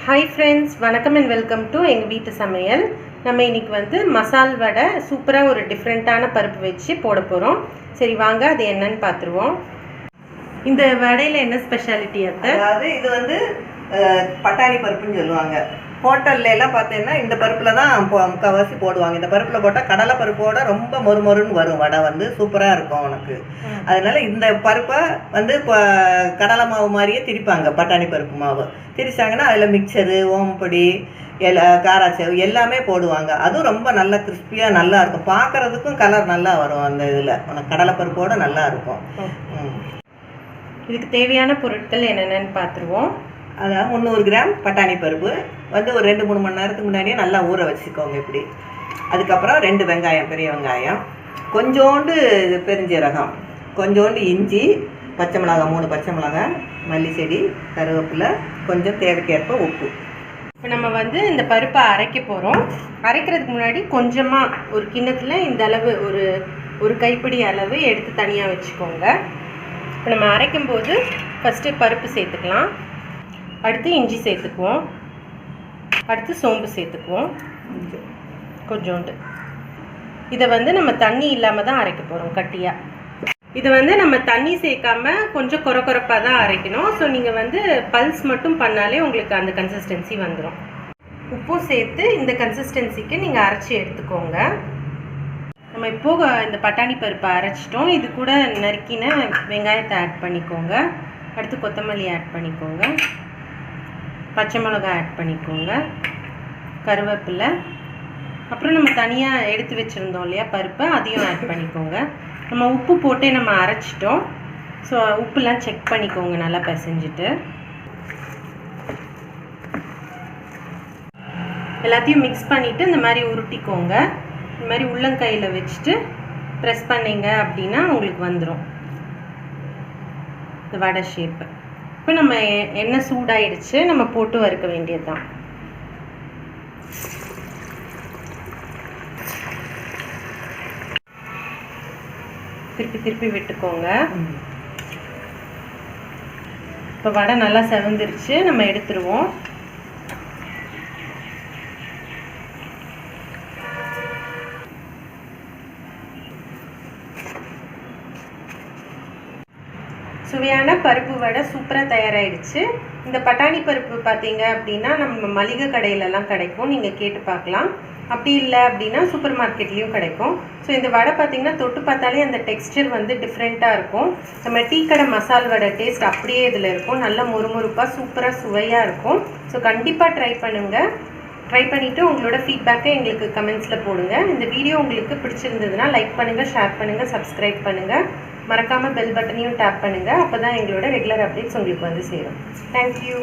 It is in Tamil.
ஹாய் ஃப்ரெண்ட்ஸ், வணக்கம் அண்ட் வெல்கம் டு எங்கள் வீட்டு சமையல். நம்ம இன்றைக்கி வந்து மசால் வடை சூப்பராக ஒரு டிஃப்ரெண்ட்டான பருப்பு வச்சு போட போகிறோம். சரி வாங்க அது என்னன்னு பார்த்துருவோம். இந்த வடையில் என்ன ஸ்பெஷாலிட்டி? அதாவது இது வந்து பட்டாணி பருப்புன்னு சொல்லுவாங்க. ஹோட்டல்ல எல்லாம் பார்த்தீங்கன்னா இந்த பருப்பில் தான் முக்கால்வாசி போடுவாங்க. இந்த பருப்பில் போட்டால் கடலை பருப்போட ரொம்ப மொறுமொறுன்னு வரும். வடை வந்து சூப்பராக இருக்கும் உனக்கு. அதனால இந்த பருப்பை வந்து இப்போ கடலை மாவு மாதிரியே திரிப்பாங்க. பட்டாணி பருப்பு மாவு திரிச்சாங்கன்னா அதில் மிக்சரு, ஓமப்பொடி, காராச்சேவு எல்லாமே போடுவாங்க. அதுவும் ரொம்ப நல்லா கிறிஸ்பியாக நல்லா இருக்கும். பார்க்குறதுக்கும் கலர் நல்லா வரும். அந்த இதில் உனக்கு கடலை பருப்போடு நல்லா இருக்கும். இதுக்கு தேவையான பொருட்கள் என்னென்னு பார்த்துருவோம். அதாவது 300 கிராம் பட்டாணி பருப்பு வந்து ஒரு 2-3 மணி நேரத்துக்கு முன்னாடியே நல்லா ஊற வச்சுக்கோங்க இப்படி. அதுக்கப்புறம் 2 வெங்காயம், பெரிய வெங்காயம், கொஞ்சோண்டு பெருஞ்சீரகம், கொஞ்சோண்டு இஞ்சி, பச்சை மிளகாய் 3 பச்சை மிளகாய், மல்லி செடி, கருவேப்பிலை, கொஞ்சம் தேவைக்கேற்ப உப்பு. இப்போ நம்ம வந்து இந்த பருப்பை அரைக்க போகிறோம். அரைக்கிறதுக்கு முன்னாடி கொஞ்சமாக ஒரு கிண்ணத்தில் இந்த அளவு ஒரு கைப்பிடி அளவு எடுத்து தனியாக வச்சுக்கோங்க. இப்போ நம்ம அரைக்கும்போது ஃபஸ்ட்டு பருப்பு சேர்த்துக்கலாம். அடுத்து இஞ்சி சேர்த்துக்குவோம். அடுத்து சோம்பு சேர்த்துக்குவோம் கொஞ்சோண்டு. இதை வந்து நம்ம தண்ணி இல்லாமல் தான் அரைக்க போகிறோம், கட்டியாக. இதை வந்து நம்ம தண்ணி சேர்க்காம கொஞ்சம் கொரப்பாக தான் அரைக்கணும். ஸோ நீங்கள் வந்து பல்ஸ் மட்டும் பண்ணாலே உங்களுக்கு அந்த கன்சிஸ்டன்சி வந்துடும். உப்பும் சேர்த்து இந்த கன்சிஸ்டன்சிக்கு நீங்கள் அரைச்சி எடுத்துக்கோங்க. நம்ம இப்போது இந்த பட்டாணி பருப்பை அரைச்சிட்டோம். இது கூட நறுக்கின வெங்காயத்தை ஆட் பண்ணிக்கோங்க. அடுத்து கொத்தமல்லி ஆட் பண்ணிக்கோங்க. பச்சை மிளகாய் ஆட் பண்ணிக்கோங்க. கருவேப்பிலை, அப்புறம் நம்ம தனியாக எடுத்து வச்சுருந்தோம் இல்லையா பருப்பை, அதையும் ஆட் பண்ணிக்கோங்க. நம்ம உப்பு போட்டு நம்ம அரைச்சிட்டோம். ஸோ உப்புலாம் செக் பண்ணிக்கோங்க நல்லா பிசைஞ்சிட்டு. எல்லாத்தையும் மிக்ஸ் பண்ணிவிட்டு இந்த மாதிரி உருட்டிக்கோங்க. இந்த மாதிரி உள்ளங்கையில் வச்சுட்டு ப்ரெஸ் பண்ணிங்க அப்படின்னா உங்களுக்கு வந்துடும் இந்த வடை ஷேப்பு. இப்போ நம்ம எண்ணெய் சூடாயிடுச்சு, நம்ம போட்டு வறுக்க வேண்டியது தான். திருப்பி விட்டுக்கோங்க. இப்போ வடை நல்லா செவந்துருச்சு, நம்ம எடுத்துருவோம். சுவையான பருப்பு வடை சூப்பராக தயாராகிடுச்சு. இந்த பட்டாணி பருப்பு பார்த்தீங்க அப்படின்னா நம்ம மளிகை கடையிலலாம் கிடைக்கும், நீங்கள் கேட்டு பார்க்கலாம். அப்படி இல்லை அப்படின்னா சூப்பர் மார்க்கெட்லேயும் கிடைக்கும். ஸோ இந்த வடை பார்த்திங்கன்னா தொட்டு பார்த்தாலே அந்த டெக்ஸ்டர் வந்து டிஃப்ரெண்ட்டாக இருக்கும். நம்ம டீ கடை மசால் வடை டேஸ்ட் அப்படியே இதில் இருக்கும். நல்லா முறுமுறுப்பாக சூப்பராக சுவையாக இருக்கும். ஸோ கண்டிப்பாக ட்ரை பண்ணுங்கள். ட்ரை பண்ணிவிட்டு உங்களோட ஃபீட்பேக்கை எங்களுக்கு கமெண்ட்ஸில் போடுங்க. இந்த வீடியோ உங்களுக்கு பிடிச்சிருந்ததுன்னா லைக் பண்ணுங்கள், ஷேர் பண்ணுங்கள், சப்ஸ்கிரைப் பண்ணுங்கள். மறக்காமல் பெல் பட்டனையும் டேப் பண்ணுங்கள். அப்போ தான் எங்களோட ரெகுலர் அப்டேட்ஸ் உங்களுக்கு வந்து சேரும். தேங்க்யூ.